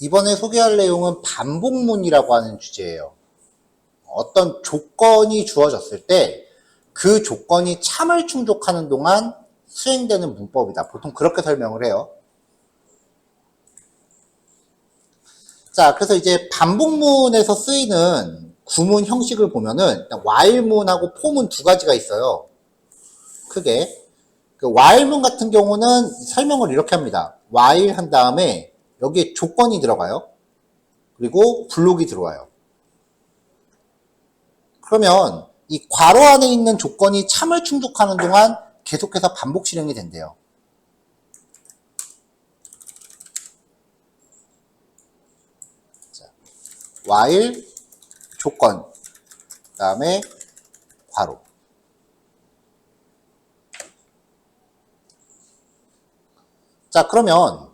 이번에 소개할 내용은 반복문이라고 하는 주제예요. 어떤 조건이 주어졌을 때 그 조건이 참을 충족하는 동안 수행되는 문법이다. 보통 그렇게 설명을 해요. 자, 그래서 이제 반복문에서 쓰이는 구문 형식을 보면은 while문하고 for문 두 가지가 있어요. 크게. 그 while문 같은 경우는 설명을 이렇게 합니다. while 한 다음에 여기에 조건이 들어가요. 그리고 블록이 들어와요. 그러면 이 괄호 안에 있는 조건이 참을 충족하는 동안 계속해서 반복 실행이 된대요. 자, while 조건, 그 다음에 괄호. 자, 그러면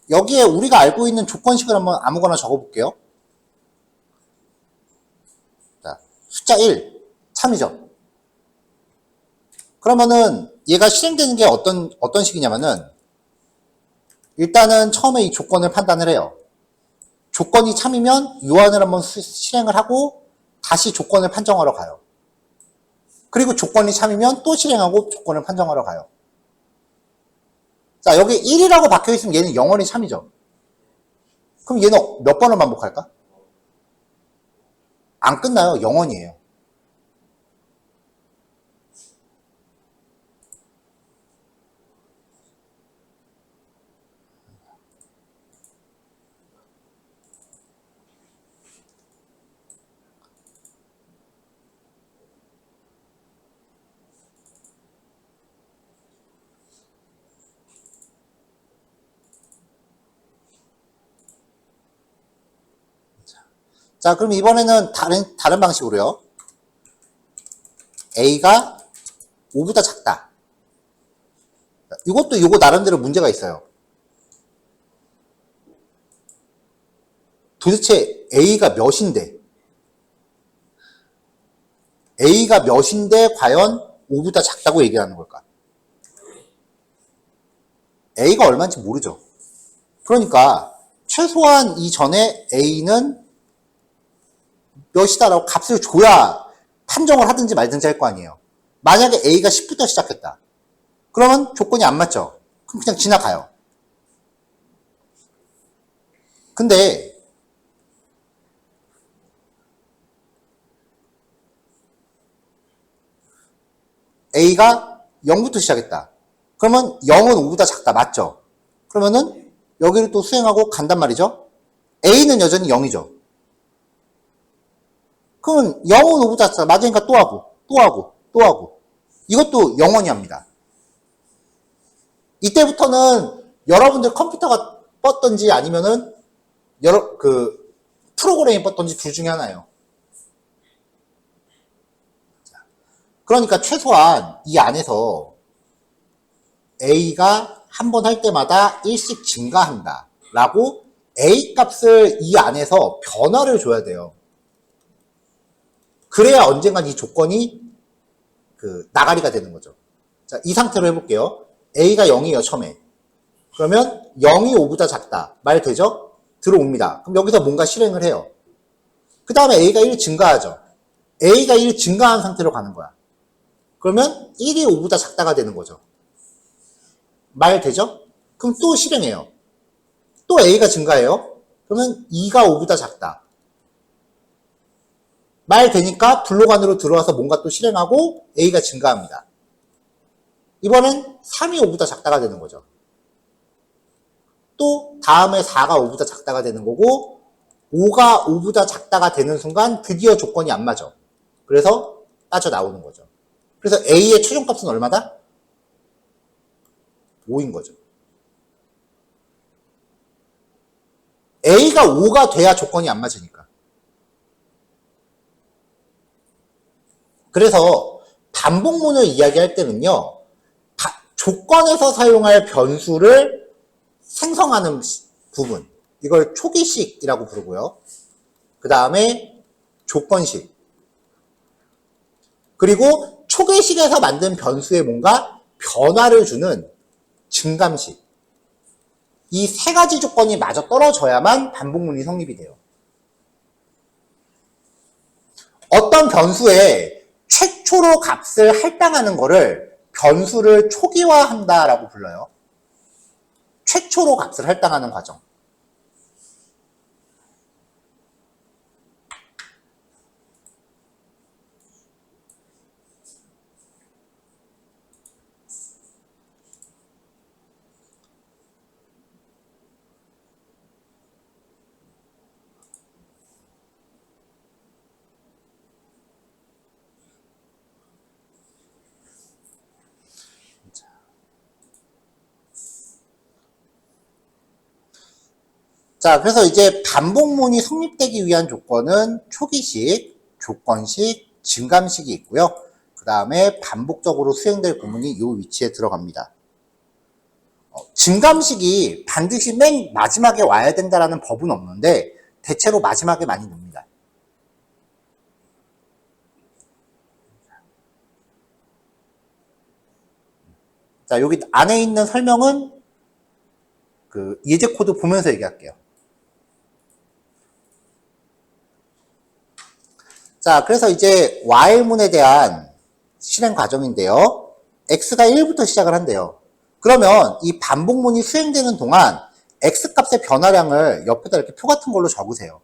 여기에 우리가 알고 있는 조건식을 한번 아무거나 적어볼게요. 자, 숫자 1, 참이죠. 그러면은 얘가 실행되는 게 어떤 식이냐면은 일단은 처음에 이 조건을 판단을 해요. 조건이 참이면 요한을 한번 실행을 하고 다시 조건을 판정하러 가요. 그리고 조건이 참이면 또 실행하고 조건을 판정하러 가요. 자, 여기 1이라고 박혀있으면 얘는 영원히 참이죠. 그럼 얘는 몇 번을 반복할까? 안 끝나요. 영원이에요. 자, 그럼 이번에는 다른 방식으로요. A가 5보다 작다. 이것도 이거 나름대로 문제가 있어요. 도대체 A가 몇인데 과연 5보다 작다고 얘기를 하는 걸까? A가 얼마인지 모르죠. 그러니까 최소한 이전에 A는 몇이다라고 값을 줘야 판정을 하든지 말든지 할 거 아니에요. 만약에 A가 10부터 시작했다. 그러면 조건이 안 맞죠. 그럼 그냥 지나가요. 근데 A가 0부터 시작했다. 그러면 0은 5보다 작다. 맞죠? 그러면은 여기를 또 수행하고 간단 말이죠. A는 여전히 0이죠. 그러면 0은 5보다 작다. 맞으니까 또 하고. 이것도 영원히 합니다. 이때부터는 여러분들 컴퓨터가 뻗던지 아니면은 프로그램이 뻗던지 둘 중에 하나예요. 그러니까 최소한 이 안에서 A가 한 번 할 때마다 1씩 증가한다 라고 A 값을 이 안에서 변화를 줘야 돼요. 그래야 언젠간 이 조건이 나가리가 되는 거죠. 자, 이 상태로 해볼게요. A가 0이에요, 처음에. 그러면 0이 5보다 작다. 말 되죠? 들어옵니다. 그럼 여기서 뭔가 실행을 해요. 그 다음에 A가 1 증가하죠. A가 1 증가한 상태로 가는 거야. 그러면 1이 5보다 작다가 되는 거죠. 말 되죠? 그럼 또 실행해요. 또 A가 증가해요. 그러면 2가 5보다 작다. 말 되니까 블록 안으로 들어와서 뭔가 또 실행하고 A가 증가합니다. 이번엔 3이 5보다 작다가 되는 거죠. 또 다음에 4가 5보다 작다가 되는 거고 5가 5보다 작다가 되는 순간 드디어 조건이 안 맞아. 그래서 빠져나오는 거죠. 그래서 A의 최종값은 얼마다? 5인 거죠. A가 5가 돼야 조건이 안 맞으니까. 그래서 반복문을 이야기할 때는요. 조건에서 사용할 변수를 생성하는 부분. 이걸 초기식이라고 부르고요. 그 다음에 조건식. 그리고 초기식에서 만든 변수에 뭔가 변화를 주는 증감식. 이 세 가지 조건이 마저 떨어져야만 반복문이 성립이 돼요. 어떤 변수에 최초로 값을 할당하는 거를 변수를 초기화한다라고 불러요. 최초로 값을 할당하는 과정. 자, 그래서 이제 반복문이 성립되기 위한 조건은 초기식, 조건식, 증감식이 있고요. 그 다음에 반복적으로 수행될 구문이 이 위치에 들어갑니다. 증감식이 반드시 맨 마지막에 와야 된다라는 법은 없는데 대체로 마지막에 많이 넣습니다. 자, 여기 안에 있는 설명은 그 예제 코드 보면서 얘기할게요. 자, 그래서 이제 while문에 대한 실행 과정인데요. x가 1부터 시작을 한대요. 그러면 이 반복문이 수행되는 동안 x값의 변화량을 옆에다 이렇게 표 같은 걸로 적으세요.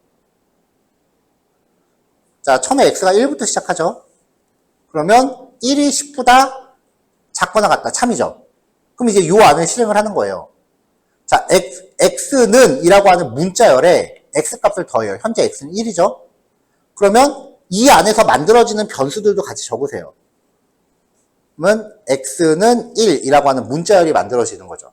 자, 처음에 x가 1부터 시작하죠. 그러면 1이 10보다 작거나 같다. 참이죠. 그럼 이제 요 안을 실행을 하는 거예요. 자, x는 이라고 하는 문자열에 x값을 더해요. 현재 x는 1이죠. 그러면 이 안에서 만들어지는 변수들도 같이 적으세요. 그러면 x는 1이라고 하는 문자열이 만들어지는 거죠.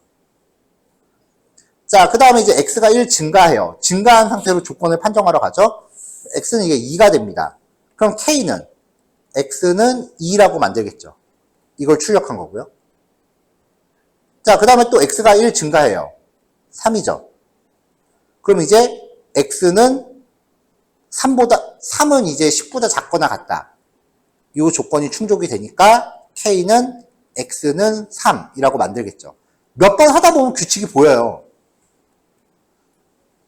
자, 그 다음에 이제 x가 1 증가해요. 증가한 상태로 조건을 판정하러 가죠. x는 이게 2가 됩니다. 그럼 k는 x는 2라고 만들겠죠. 이걸 출력한 거고요. 자, 그 다음에 또 x가 1 증가해요. 3이죠. 그럼 이제 x는 3은 이제 10보다 작거나 같다. 이 조건이 충족이 되니까 k는 x는 3이라고 만들겠죠. 몇 번 하다 보면 규칙이 보여요.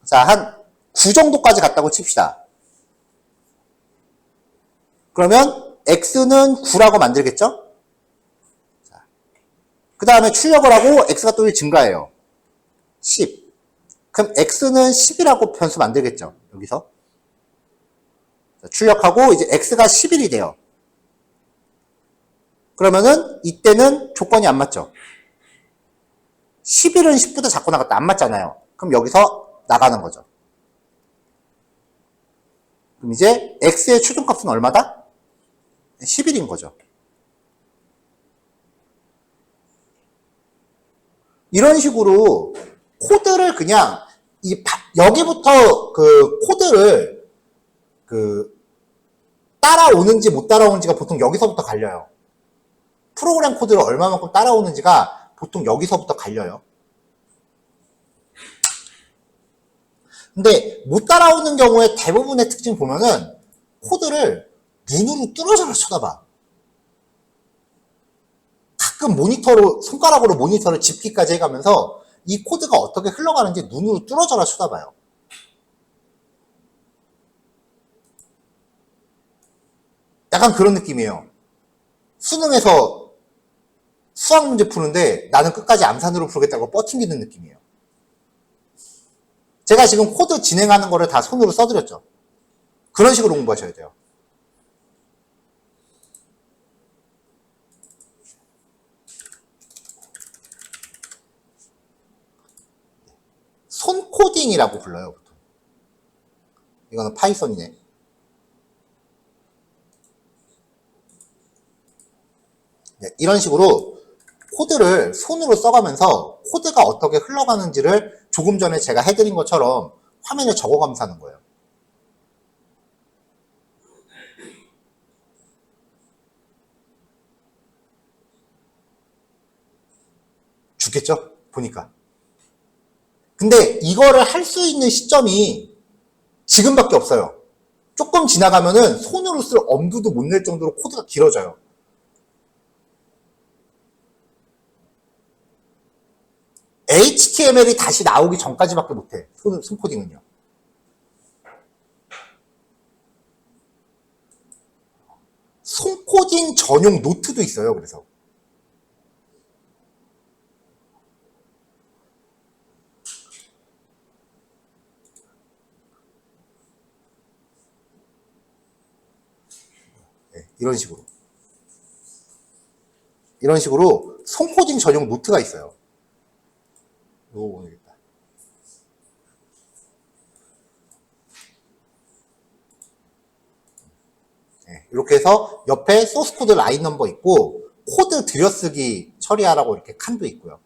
자, 한 9 정도까지 갔다고 칩시다. 그러면 x는 9라고 만들겠죠? 그 다음에 출력을 하고 x가 또 증가해요. 10. 그럼 x는 10이라고 변수 만들겠죠? 여기서. 출력하고 이제 x가 11이 돼요. 그러면은 이때는 조건이 안 맞죠? 11은 10보다 작고 나갔다. 안 맞잖아요. 그럼 여기서 나가는 거죠. 그럼 이제 x의 최종값은 얼마다? 11인 거죠. 이런 식으로 코드를 그냥 여기부터 그 코드를 따라오는지 못 따라오는지가 보통 여기서부터 갈려요. 프로그램 코드를 얼마만큼 따라오는지가 보통 여기서부터 갈려요. 근데 못 따라오는 경우에 대부분의 특징 보면은 코드를 눈으로 뚫어져라 쳐다봐. 가끔 손가락으로 모니터를 짚기까지 해가면서 이 코드가 어떻게 흘러가는지 눈으로 뚫어져라 쳐다봐요. 약간 그런 느낌이에요. 수능에서 수학 문제 푸는데 나는 끝까지 암산으로 풀겠다고 뻗팅기는 느낌이에요. 제가 지금 코드 진행하는 거를 다 손으로 써드렸죠. 그런 식으로 공부하셔야 돼요. 손코딩이라고 불러요, 보통. 이거는 파이썬이네. 네, 이런 식으로 코드를 손으로 써가면서 코드가 어떻게 흘러가는지를 조금 전에 제가 해드린 것처럼 화면에 적어가면서 하는 거예요. 죽겠죠? 보니까. 근데 이거를 할 수 있는 시점이 지금밖에 없어요. 조금 지나가면은 손으로 쓸 엄두도 못 낼 정도로 코드가 길어져요. HTML이 다시 나오기 전까지밖에 못해. 손코딩은요. 손코딩 전용 노트도 있어요. 그래서 네, 이런 식으로 손코딩 전용 노트가 있어요. 이거 보내겠다. 네, 이렇게 해서 옆에 소스 코드 라인 넘버 있고 코드 들여쓰기 처리하라고 이렇게 칸도 있고요.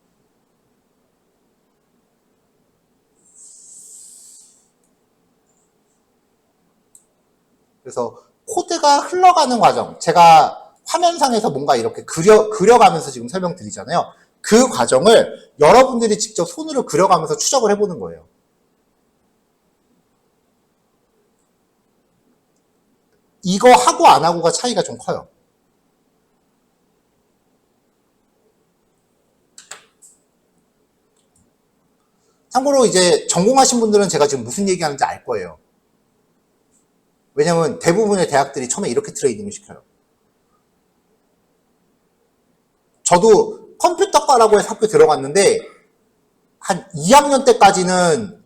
그래서 코드가 흘러가는 과정, 제가 화면상에서 뭔가 이렇게 그려가면서 지금 설명드리잖아요. 그 과정을 여러분들이 직접 손으로 그려가면서 추적을 해보는 거예요. 이거 하고 안 하고가 차이가 좀 커요. 참고로 이제 전공하신 분들은 제가 지금 무슨 얘기하는지 알 거예요. 왜냐면 대부분의 대학들이 처음에 이렇게 트레이닝을 시켜요. 저도 컴퓨터과라고 해서 학교 들어갔는데 한 2학년 때까지는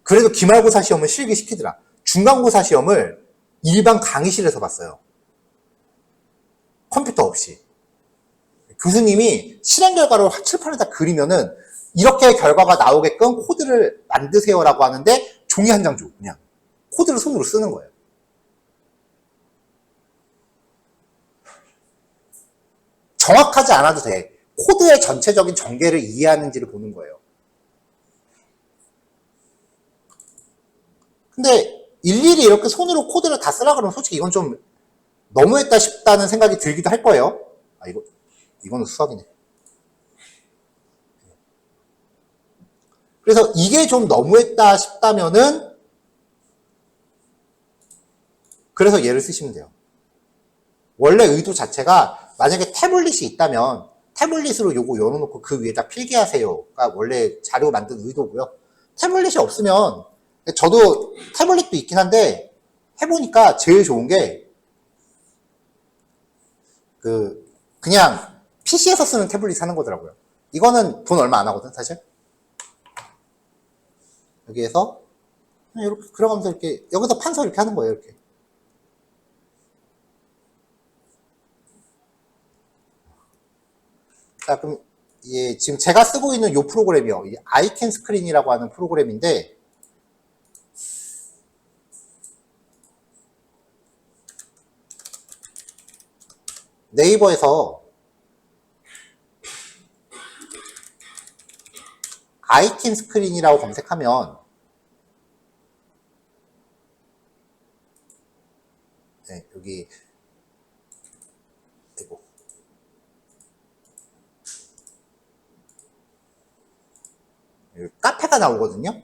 그래도 기말고사 시험을 실기 시키더라. 중간고사 시험을 일반 강의실에서 봤어요. 컴퓨터 없이. 교수님이 실행 결과를 칠판에다 그리면은 이렇게 결과가 나오게끔 코드를 만드세요라고 하는데 종이 한 장 줘. 그냥 코드를 손으로 쓰는 거예요. 정확하지 않아도 돼. 코드의 전체적인 전개를 이해하는지를 보는 거예요. 근데 일일이 이렇게 손으로 코드를 다 쓰라 그러면 솔직히 이건 좀 너무했다 싶다는 생각이 들기도 할 거예요. 아, 이거는 수학이네. 그래서 이게 좀 너무했다 싶다면은 그래서 얘를 쓰시면 돼요. 원래 의도 자체가 만약에 태블릿이 있다면 태블릿으로 요거 열어놓고 그 위에다 필기하세요가 원래 자료 만든 의도고요. 태블릿이 없으면 저도 태블릿도 있긴 한데 해보니까 제일 좋은 게 그냥 PC에서 쓰는 태블릿 사는 거더라고요. 이거는 돈 얼마 안 하거든 사실. 여기에서 이렇게 그려가면서 이렇게 여기서 판서 이렇게 하는 거예요. 이렇게. 자, 그럼 예, 지금 제가 쓰고 있는 이 프로그램이요. 이 아이캔스크린이라고 하는 프로그램인데 네이버에서 아이캔스크린이라고 검색하면 네, 여기 카페가 나오거든요.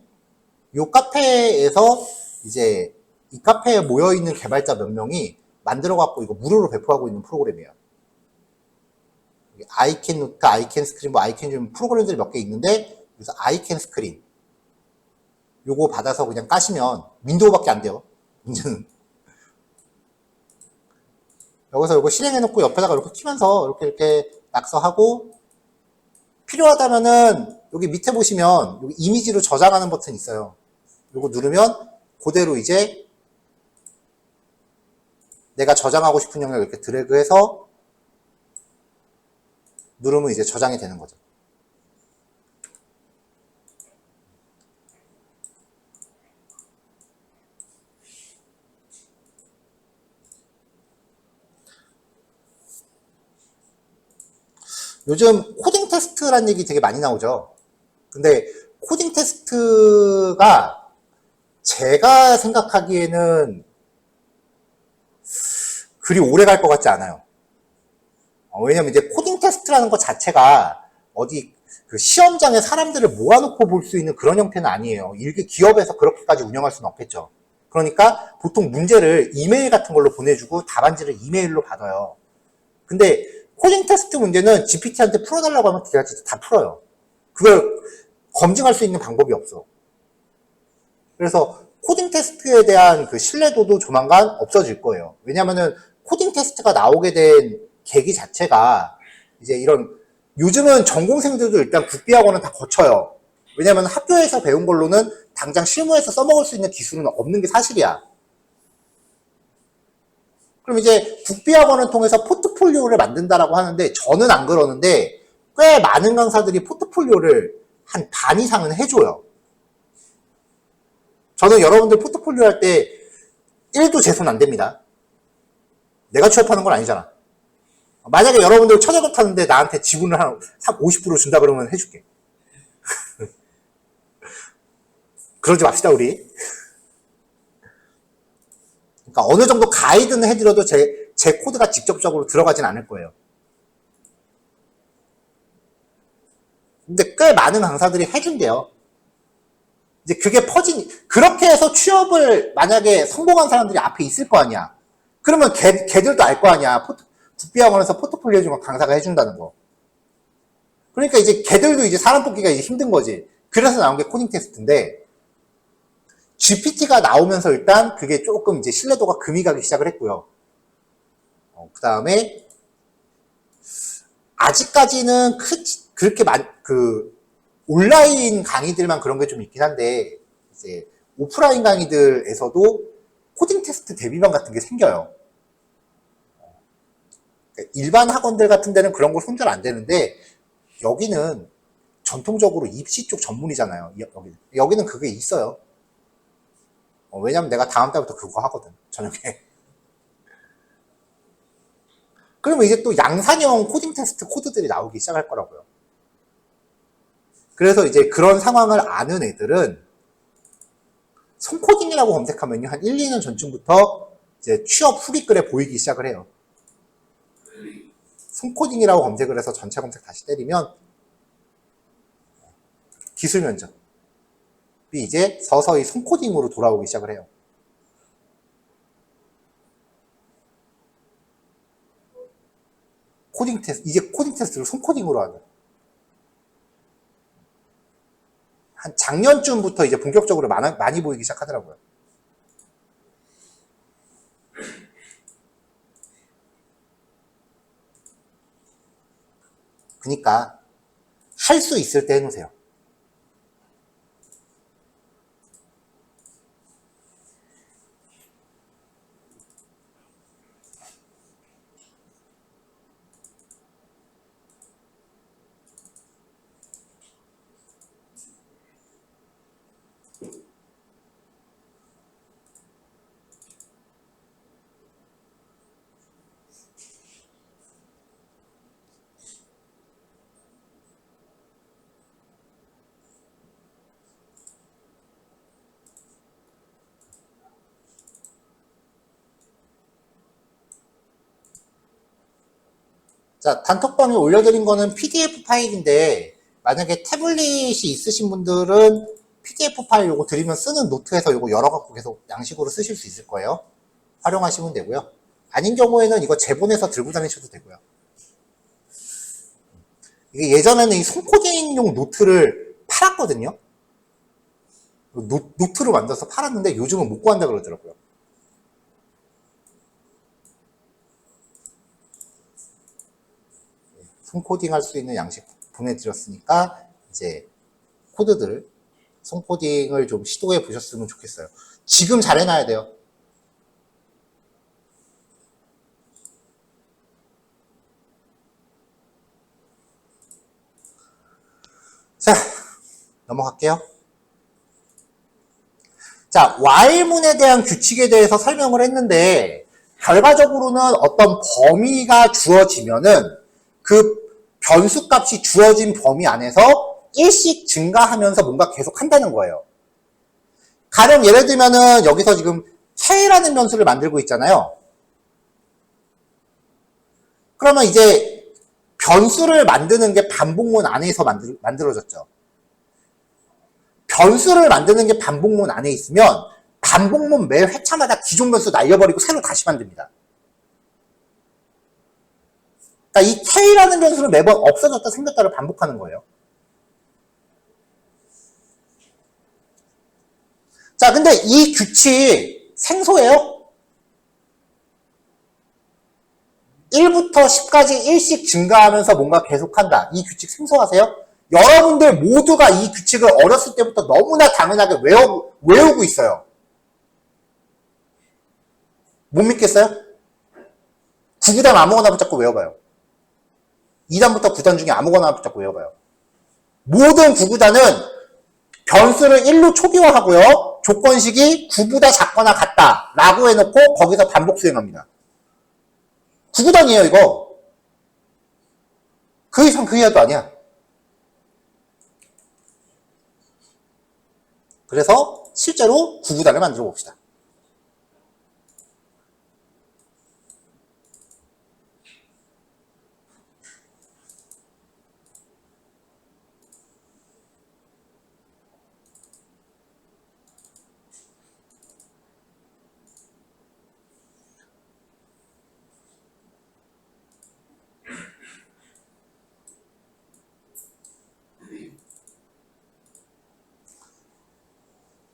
이 카페에서 이제 이 카페에 모여있는 개발자 몇 명이 만들어갖고 이거 무료로 배포하고 있는 프로그램이에요. 아이캔 노트, 아이캔 스크린, 뭐 아이캔 좀 프로그램들이 몇 개 있는데 그래서 아이캔 스크린 요거 받아서 그냥 까시면 윈도우밖에 안 돼요. 문제는 여기서 이거 실행해놓고 옆에다가 이렇게 키면서 이렇게 낙서하고 필요하다면은 여기 밑에 보시면 여기 이미지로 저장하는 버튼이 있어요. 요거 누르면 그대로 이제 내가 저장하고 싶은 영역 이렇게 드래그해서 누르면 이제 저장이 되는 거죠. 요즘 코딩 테스트라는 얘기 되게 많이 나오죠. 근데 코딩 테스트가 제가 생각하기에는 그리 오래 갈 것 같지 않아요. 왜냐면 이제 코딩 테스트라는 것 자체가 어디 그 시험장에 사람들을 모아놓고 볼 수 있는 그런 형태는 아니에요. 일개 기업에서 그렇게까지 운영할 수는 없겠죠. 그러니까 보통 문제를 이메일 같은 걸로 보내주고 답안지를 이메일로 받아요. 근데 코딩 테스트 문제는 GPT한테 풀어달라고 하면 걔가 진짜 다 풀어요. 그걸 검증할 수 있는 방법이 없어. 그래서 코딩 테스트에 대한 그 신뢰도도 조만간 없어질 거예요. 왜냐면은 코딩 테스트가 나오게 된 계기 자체가 이제 이런, 요즘은 전공생들도 일단 국비학원은 다 거쳐요. 왜냐면 학교에서 배운 걸로는 당장 실무에서 써먹을 수 있는 기술은 없는 게 사실이야. 그럼 이제 국비학원을 통해서 포트폴리오를 만든다라고 하는데, 저는 안 그러는데 꽤 많은 강사들이 포트폴리오를 한 반 이상은 해줘요. 저는 여러분들 포트폴리오 할 때 1도 제 손 안 됩니다. 내가 취업하는 건 아니잖아. 만약에 여러분들 처작업 하는데 나한테 지분을 한 50% 준다 그러면 해줄게. 그러지 맙시다, 우리. 그러니까 어느 정도 가이드는 해드려도 제 코드가 직접적으로 들어가진 않을 거예요. 근데 꽤 많은 강사들이 해준대요. 이제 그게 그렇게 해서 취업을 만약에 성공한 사람들이 앞에 있을 거 아니야. 그러면 걔들도 알 거 아니야. 국비학원에서 포트폴리오 좀 강사가 해준다는 거. 그러니까 이제 걔들도 이제 사람 뽑기가 이제 힘든 거지. 그래서 나온 게 코딩 테스트인데, GPT가 나오면서 일단 그게 조금 이제 신뢰도가 금이 가기 시작을 했고요. 그 다음에 아직까지는 그렇게 온라인 강의들만 그런 게 좀 있긴 한데, 이제 오프라인 강의들에서도 코딩 테스트 대비반 같은 게 생겨요. 일반 학원들 같은 데는 그런 걸 손절 안 되는데, 여기는 전통적으로 입시 쪽 전문이잖아요. 여기는 그게 있어요. 왜냐면 내가 다음 달부터 그거 하거든, 저녁에. 그러면 이제 또 양산형 코딩 테스트 코드들이 나오기 시작할 거라고요. 그래서 이제 그런 상황을 아는 애들은 손코딩이라고 검색하면요, 한 1, 2년 전쯤부터 이제 취업 후기글에 보이기 시작을 해요. 손코딩이라고 검색을 해서 전체 검색 다시 때리면 기술 면접이 이제 서서히 손코딩으로 돌아오기 시작을 해요. 이제 코딩 테스트를 손코딩으로 하는. 한 작년쯤부터 이제 본격적으로 많이 보이기 시작하더라고요. 그러니까 할 수 있을 때 해놓으세요. 자, 단톡방에 올려드린 거는 PDF 파일인데, 만약에 태블릿이 있으신 분들은 PDF 파일 요거 드리면 쓰는 노트에서 요거 열어갖고 계속 양식으로 쓰실 수 있을 거예요. 활용하시면 되고요. 아닌 경우에는 이거 제본해서 들고 다니셔도 되고요. 이게 예전에는 이 손코딩용 노트를 팔았거든요. 노트로 만들어서 팔았는데 요즘은 못 구한다 그러더라고요. 손코딩 할 수 있는 양식 보내드렸으니까 이제 코드들 손코딩을 좀 시도해 보셨으면 좋겠어요. 지금 잘 해놔야 돼요. 자, 넘어갈게요. 자, while문에 대한 규칙에 대해서 설명을 했는데, 결과적으로는 어떤 범위가 주어지면은 그 변수값이 주어진 범위 안에서 일씩 증가하면서 뭔가 계속 한다는 거예요. 가령 예를 들면은 여기서 지금 해라는 변수를 만들고 있잖아요. 그러면 이제 변수를 만드는 게 반복문 안에서 만들어졌죠. 변수를 만드는 게 반복문 안에 있으면 반복문 매 회차마다 기존 변수 날려버리고 새로 다시 만듭니다. 그러니까 이 K라는 변수는 매번 없어졌다 생겼다를 반복하는 거예요. 자, 근데 이 규칙 생소해요? 1부터 10까지 1씩 증가하면서 뭔가 계속한다. 이 규칙 생소하세요? 여러분들 모두가 이 규칙을 어렸을 때부터 너무나 당연하게 외우고 있어요. 못 믿겠어요? 9구단 아무거나 붙잡고 외워봐요. 2단부터 9단 중에 아무거나 붙잡고 외워봐요. 모든 9구단은 변수를 1로 초기화하고요. 조건식이 9보다 작거나 같다 라고 해놓고 거기서 반복 수행합니다. 9구단이에요 이거. 그 이상 그 이하도 아니야. 그래서 실제로 9구단을 만들어 봅시다.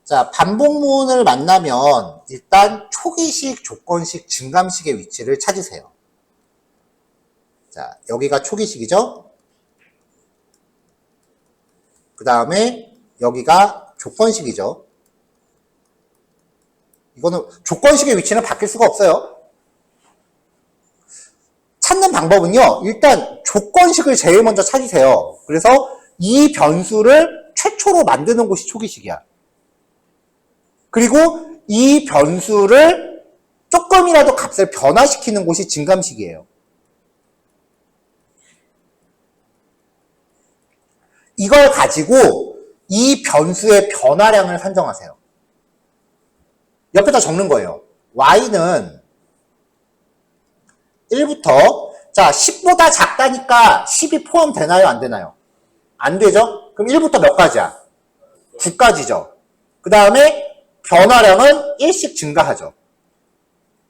자, 반복문을 만나면 일단 초기식, 조건식, 증감식의 위치를 찾으세요. 자, 여기가 초기식이죠? 그 다음에 여기가 조건식이죠? 이거는 조건식의 위치는 바뀔 수가 없어요. 찾는 방법은요, 일단 조건식을 제일 먼저 찾으세요. 그래서 이 변수를 최초로 만드는 곳이 초기식이야. 그리고 이 변수를 조금이라도 값을 변화시키는 곳이 증감식이에요. 이걸 가지고 이 변수의 변화량을 산정하세요. 옆에다 적는 거예요. y는 1부터 자 10보다 작다니까 10이 포함되나요? 안 되나요? 안 되죠? 그럼 1부터 몇 가지야? 9가지죠. 그 다음에 변화량은 1씩 증가하죠.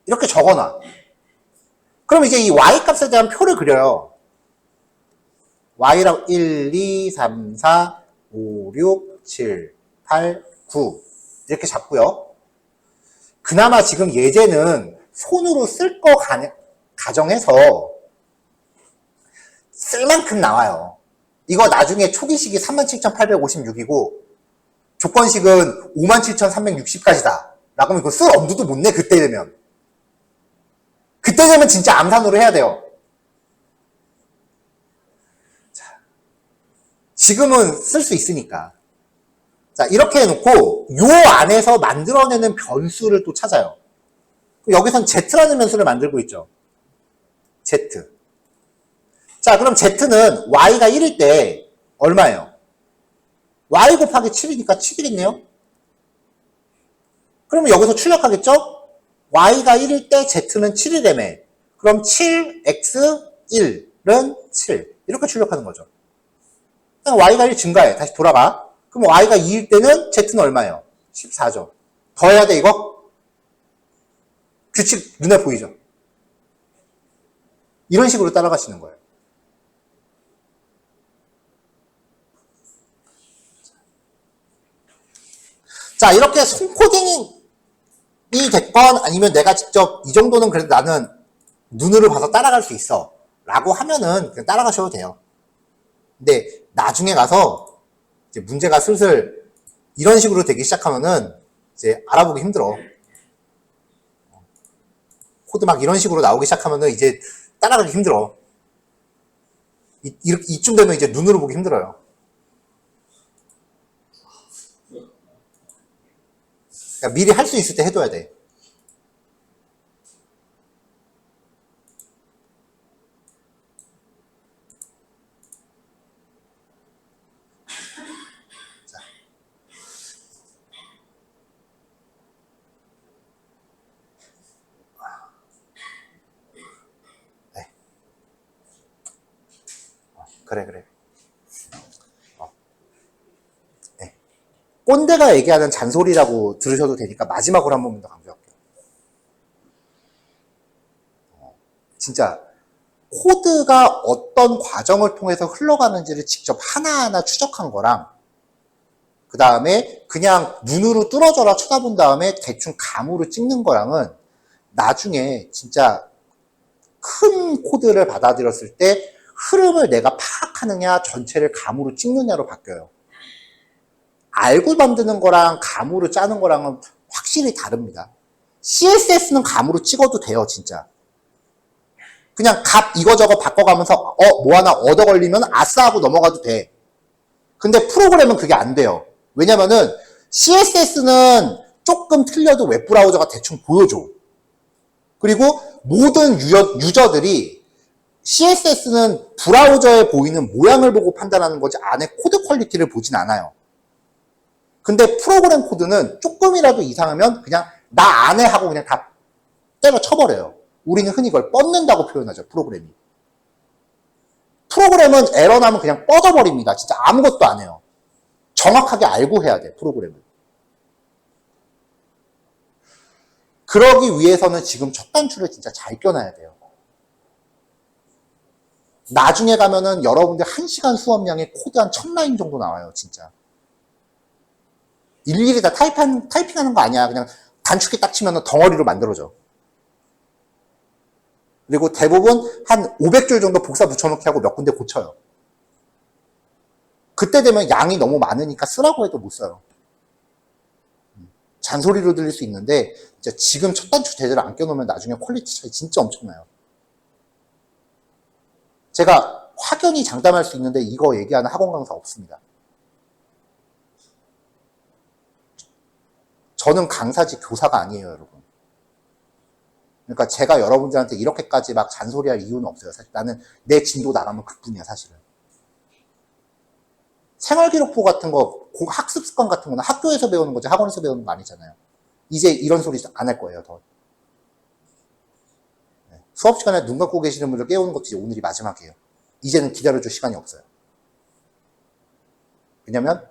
이렇게 적어놔. 그럼 이제 이 y값에 대한 표를 그려요. y라고 1, 2, 3, 4, 5, 6, 7, 8, 9 이렇게 잡고요. 그나마 지금 예제는 손으로 쓸 거 가정해서 쓸 만큼 나와요. 이거 나중에 초기식이 37,856이고 조건식은 57,360까지다. 라고 하면 이거 쓸 엄두도 못 내, 그때 되면. 그때 되면 진짜 암산으로 해야 돼요. 자, 지금은 쓸 수 있으니까. 자, 이렇게 해놓고 요 안에서 만들어내는 변수를 또 찾아요. 여기선 Z라는 변수를 만들고 있죠. Z. 자, 그럼 Z는 Y가 1일 때 얼마예요? Y 곱하기 7이니까 7이겠네요? 그러면 여기서 출력하겠죠? Y가 1일 때 Z는 7이라며. 그럼 7x1은 7. 이렇게 출력하는 거죠. Y가 1 증가해. 다시 돌아가. 그럼 Y가 2일 때는 Z는 얼마예요? 14죠. 더 해야 돼, 이거? 규칙 눈에 보이죠? 이런 식으로 따라가시는 거예요. 자, 이렇게 손코딩이 됐건 아니면 내가 직접 이 정도는 그래도 나는 눈으로 봐서 따라갈 수 있어 라고 하면은 그냥 따라가셔도 돼요. 근데 나중에 가서 이제 문제가 슬슬 이런 식으로 되기 시작하면은 이제 알아보기 힘들어. 코드 막 이런 식으로 나오기 시작하면은 이제 따라가기 힘들어. 이쯤 되면 이제 눈으로 보기 힘들어요. 그러니까 미리 할 수 있을 때 해둬야 돼. 자. 네. 그래. 네. 꼰대가 얘기하는 잔소리라고 들으셔도 되니까 마지막으로 한 번만 더 강조할게요. 진짜 코드가 어떤 과정을 통해서 흘러가는지를 직접 하나하나 추적한 거랑 그 다음에 그냥 눈으로 뚫어져라 쳐다본 다음에 대충 감으로 찍는 거랑은 나중에 진짜 큰 코드를 받아들였을 때 흐름을 내가 파악하느냐 전체를 감으로 찍느냐로 바뀌어요. 알고 만드는 거랑 감으로 짜는 거랑은 확실히 다릅니다. CSS는 감으로 찍어도 돼요, 진짜. 그냥 값 이거저거 바꿔가면서 뭐 하나 얻어 걸리면 아싸 하고 넘어가도 돼. 근데 프로그램은 그게 안 돼요. 왜냐면은 CSS는 조금 틀려도 웹브라우저가 대충 보여줘. 그리고 모든 유저들이 CSS는 브라우저에 보이는 모양을 보고 판단하는 거지 안에 코드 퀄리티를 보진 않아요. 근데 프로그램 코드는 조금이라도 이상하면 그냥 나 안 해 하고 그냥 다 때려쳐버려요. 우리는 흔히 그걸 뻗는다고 표현하죠, 프로그램이. 프로그램은 에러 나면 그냥 뻗어버립니다. 진짜 아무것도 안 해요. 정확하게 알고 해야 돼, 프로그램은. 그러기 위해서는 지금 첫 단추를 진짜 잘 껴놔야 돼요. 나중에 가면은 여러분들 1시간 수업량에 코드 한 1000라인 정도 나와요, 진짜. 일일이 다 타이핑하는 거 아니야. 그냥 단축키 딱 치면 덩어리로 만들어져. 그리고 대부분 한 500줄 정도 복사 붙여넣기 하고 몇 군데 고쳐요. 그때 되면 양이 너무 많으니까 쓰라고 해도 못 써요. 잔소리로 들릴 수 있는데 진짜 지금 첫 단추 제대로 안 껴놓으면 나중에 퀄리티 차이 진짜 엄청나요. 제가 확연히 장담할 수 있는데 이거 얘기하는 학원 강사 없습니다. 저는 강사지 교사가 아니에요, 여러분. 그러니까 제가 여러분들한테 이렇게까지 막 잔소리할 이유는 없어요. 사실 나는 내 진도 나가면 그뿐이야, 사실은. 생활기록부 같은 거, 학습 습관 같은 거는 학교에서 배우는 거지 학원에서 배우는 거 아니잖아요. 이제 이런 소리 안 할 거예요, 더. 수업 시간에 눈 감고 계시는 분들 깨우는 것도 이제 오늘이 마지막이에요. 이제는 기다려줄 시간이 없어요. 왜냐면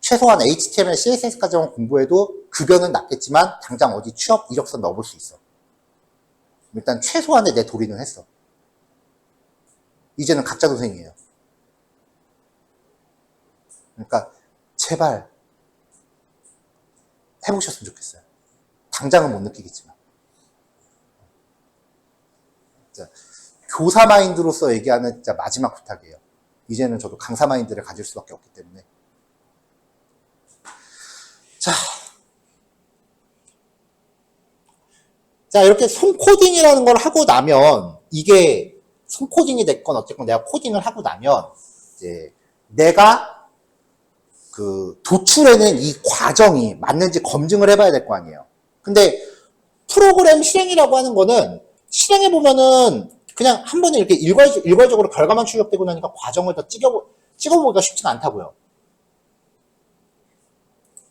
최소한 HTML, CSS까지만 공부해도 급여는 낮겠지만 당장 어디 취업 이력서 넣어볼 수 있어. 일단 최소한의 내 도리는 했어. 이제는 각자 도생이에요. 그러니까 제발 해보셨으면 좋겠어요. 당장은 못 느끼겠지만. 진짜 교사 마인드로서 얘기하는 진짜 마지막 부탁이에요. 이제는 저도 강사 마인드를 가질 수밖에 없기 때문에. 자, 이렇게 손코딩이라는 걸 하고 나면, 이게 손코딩이 됐건 어쨌건 내가 코딩을 하고 나면, 이제 내가 도출해낸 이 과정이 맞는지 검증을 해봐야 될 거 아니에요. 근데 프로그램 실행이라고 하는 거는 실행해보면은 그냥 한 번에 이렇게 일괄적으로 결과만 출력되고 나니까 과정을 더 찍어보기가 쉽지가 않다고요.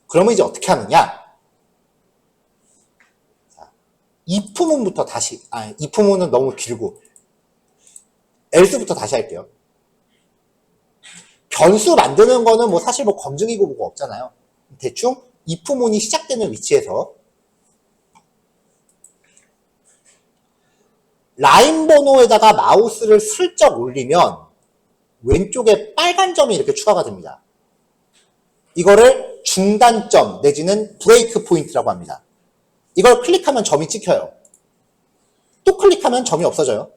그러면 이제 어떻게 하느냐? if문부터 다시, if문은 너무 길고, else부터 다시 할게요. 변수 만드는 거는 뭐 사실 뭐 검증이고 뭐가 없잖아요. 대충 if문이 시작되는 위치에서 라인 번호에다가 마우스를 슬쩍 올리면 왼쪽에 빨간 점이 이렇게 추가가 됩니다. 이거를 중단점 내지는 브레이크 포인트라고 합니다. 이걸 클릭하면 점이 찍혀요. 또 클릭하면 점이 없어져요.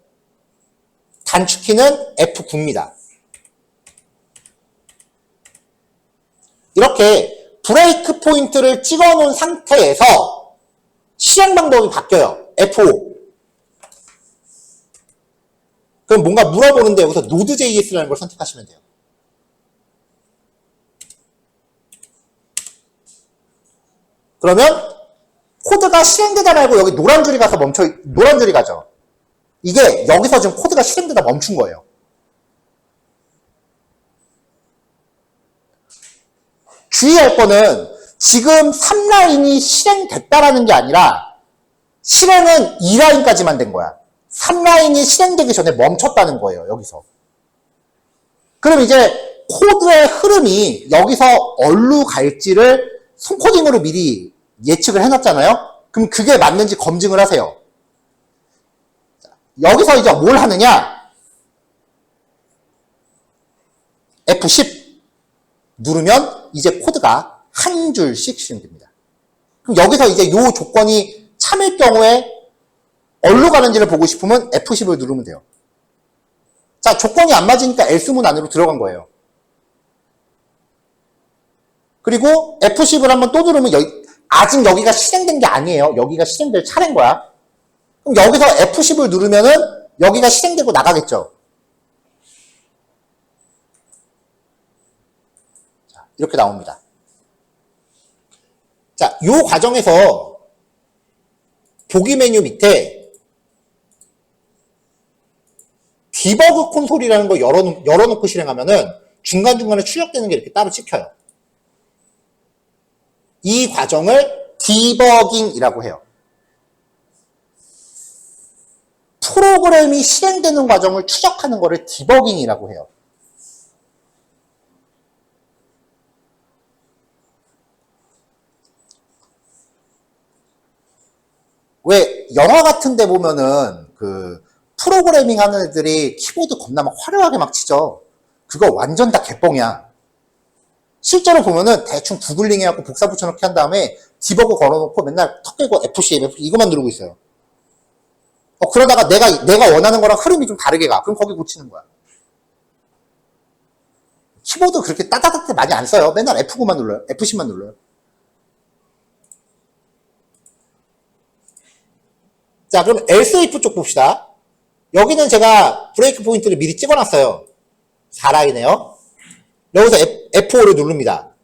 단축키는 F9입니다. 이렇게 브레이크 포인트를 찍어놓은 상태에서 실행 방법이 바뀌어요. F5. 그럼 뭔가 물어보는데 여기서 Node.js라는 걸 선택하시면 돼요. 그러면 코드가 실행되다 말고 여기 노란 줄이 가서 노란 줄이 가죠. 이게 여기서 지금 코드가 실행되다 멈춘 거예요. 주의할 거는 지금 3라인이 실행됐다라는 게 아니라 실행은 2라인까지만 된 거야. 3라인이 실행되기 전에 멈췄다는 거예요, 여기서. 그럼 이제 코드의 흐름이 여기서 어디로 갈지를 손코딩으로 미리 예측을 해놨잖아요? 그럼 그게 맞는지 검증을 하세요. 여기서 이제 뭘 하느냐? F10 누르면 이제 코드가 한 줄씩 실행됩니다. 그럼 여기서 이제 요 조건이 참일 경우에 어디로 가는지를 보고 싶으면 F10을 누르면 돼요. 자, 조건이 안 맞으니까 else문 안으로 들어간 거예요. 그리고 F10을 한번 또 누르면 아직 여기가 실행된 게 아니에요. 여기가 실행될 차례인 거야. 그럼 여기서 F10을 누르면은 여기가 실행되고 나가겠죠. 자, 이렇게 나옵니다. 자, 요 과정에서 보기 메뉴 밑에 디버그 콘솔이라는 거 열어놓고 실행하면은 중간중간에 출력되는 게 이렇게 따로 찍혀요. 이 과정을 디버깅이라고 해요. 프로그램이 실행되는 과정을 추적하는 거를 디버깅이라고 해요. 왜 영화 같은 데 보면은 그 프로그래밍 하는 애들이 키보드 겁나 막 화려하게 막 치죠. 그거 완전 다 개뻥이야. 실제로 보면은 대충 구글링 해갖고 복사 붙여넣기 한 다음에 디버그 걸어놓고 맨날 턱 깨고 F10, 이거만 누르고 있어요. 그러다가 내가 원하는 거랑 흐름이 좀 다르게 가. 그럼 거기 고치는 거야. 키보드 그렇게 따다닥 많이 안 써요. 맨날 F9만 눌러요. F10만 눌러요. 자, 그럼 else if 쪽 봅시다. 여기는 제가 브레이크 포인트를 미리 찍어놨어요. 4라인에요. 여기서 F5를 누릅니다.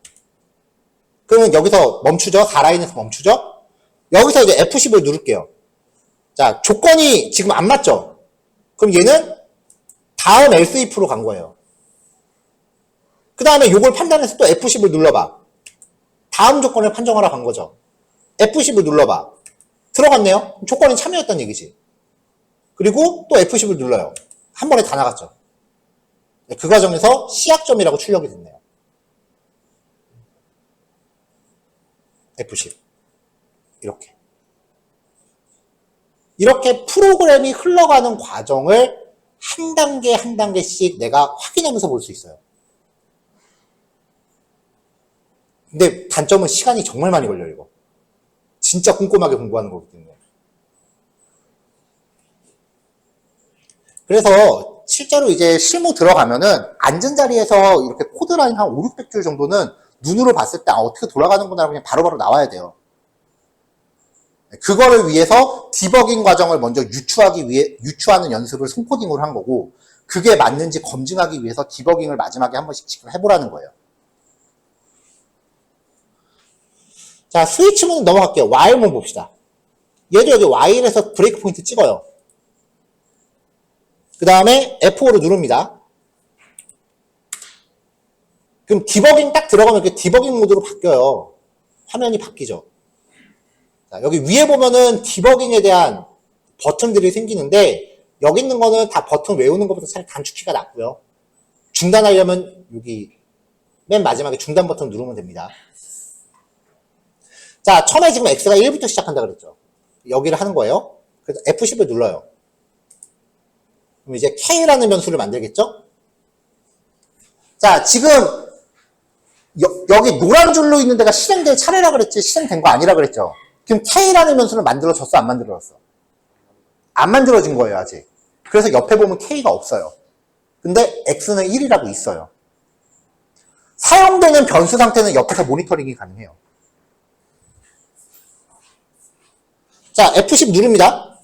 그러면 여기서 멈추죠. 4라인에서 멈추죠. 여기서 이제 F10을 누를게요. 자, 조건이 지금 안 맞죠? 그럼 얘는 다음 else if로 간 거예요. 그 다음에 요걸 판단해서 또 F10을 눌러봐. 다음 조건을 판정하러 간 거죠. F10을 눌러봐. 들어갔네요. 조건이 참여했다는 얘기지. 그리고 또 F10을 눌러요. 한 번에 다 나갔죠. 그 과정에서 시약점이라고 출력이 됐네요. F10. 이렇게 프로그램이 흘러가는 과정을 한 단계 한 단계씩 내가 확인하면서 볼 수 있어요. 근데 단점은 시간이 정말 많이 걸려요, 이거. 진짜 꼼꼼하게 공부하는 거기 때문에. 그래서 실제로 이제 실무 들어가면은 앉은 자리에서 이렇게 코드라인 한 5, 600줄 정도는 눈으로 봤을 때 어떻게 돌아가는구나 그냥 바로바로 나와야 돼요. 그거를 위해서 디버깅 과정을 먼저 유추하는 연습을 손코딩으로 한 거고, 그게 맞는지 검증하기 위해서 디버깅을 마지막에 한 번씩 지금 해보라는 거예요. 자, 스위치문 넘어갈게요. while문 봅시다. 얘도 여기 while에서 브레이크 포인트 찍어요. 그 다음에 F5를 누릅니다. 그럼 디버깅 딱 들어가면 이렇게 디버깅 모드로 바뀌어요. 화면이 바뀌죠. 자, 여기 위에 보면은 디버깅에 대한 버튼들이 생기는데, 여기 있는 거는 다 버튼 외우는 것보다 차라리 단축키가 낫고요. 중단하려면 여기 맨 마지막에 중단 버튼 누르면 됩니다. 자, 처음에 지금 X가 1부터 시작한다 그랬죠. 여기를 하는 거예요. 그래서 F10을 눌러요. 그럼 이제 K라는 변수를 만들겠죠? 자, 지금 여기 노란 줄로 있는 데가 실행될 차례라 그랬지 실행된 거 아니라 그랬죠? 그럼 K라는 변수를 만들어졌어? 안 만들어졌어? 안 만들어진 거예요, 아직. 그래서 옆에 보면 K가 없어요. 근데 X는 1이라고 있어요. 사용되는 변수 상태는 옆에서 모니터링이 가능해요. 자, F10 누릅니다.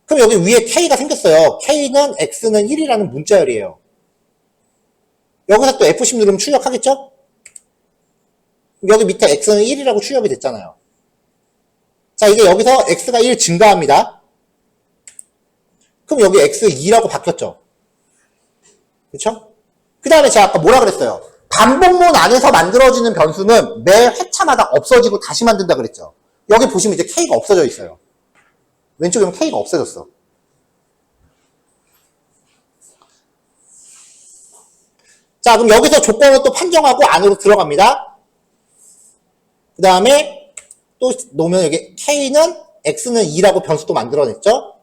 그럼 여기 위에 K가 생겼어요. K는 X는 1이라는 문자열이에요. 여기서 또 F10 누르면 출력하겠죠? 여기 밑에 X는 1이라고 출력이 됐잖아요. 자, 이제 여기서 X가 1 증가합니다. 그럼 여기 X 2라고 바뀌었죠? 그쵸? 그 다음에 제가 아까 뭐라 그랬어요? 반복문 안에서 만들어지는 변수는 매 회차마다 없어지고 다시 만든다 그랬죠? 여기 보시면 이제 K가 없어져 있어요. 왼쪽에 보면 K가 없어졌어. 자, 그럼 여기서 조건을 또 판정하고 안으로 들어갑니다. 그 다음에 또 놓으면 여기 K는 X는 2라고 변수 또 만들어냈죠?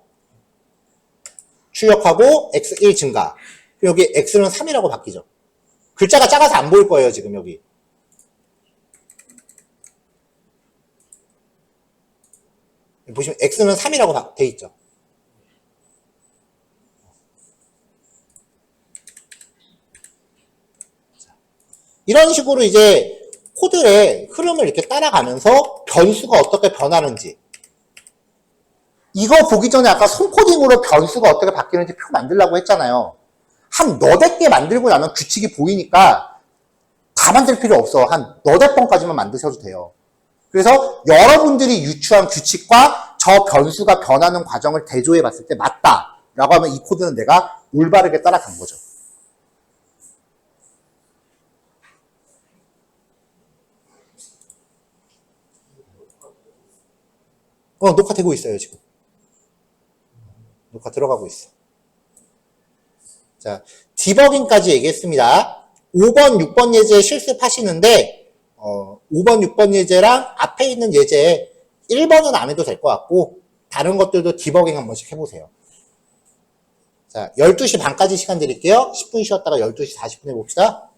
출력하고 x1 증가. 여기 x는 3이라고 바뀌죠. 글자가 작아서 안 보일 거예요, 지금 여기. 보시면 x는 3이라고 돼 있죠. 이런 식으로 이제 코드의 흐름을 이렇게 따라가면서 변수가 어떻게 변하는지, 이거 보기 전에 아까 손코딩으로 변수가 어떻게 바뀌는지 표 만들려고 했잖아요. 한 너댓 개 만들고 나면 규칙이 보이니까 다 만들 필요 없어. 한 너댓 번까지만 만드셔도 돼요. 그래서 여러분들이 유추한 규칙과 저 변수가 변하는 과정을 대조해 봤을 때 맞다 라고 하면 이 코드는 내가 올바르게 따라간 거죠. 녹화되고 있어요, 지금. 녹화 들어가고 있어. 자, 디버깅까지 얘기했습니다. 5번, 6번 예제 실습하시는데 5번, 6번 예제랑 앞에 있는 예제 1번은 안 해도 될 것 같고 다른 것들도 디버깅 한 번씩 해보세요. 자, 12시 반까지 시간 드릴게요. 10분 쉬었다가 12시 40분 해봅시다.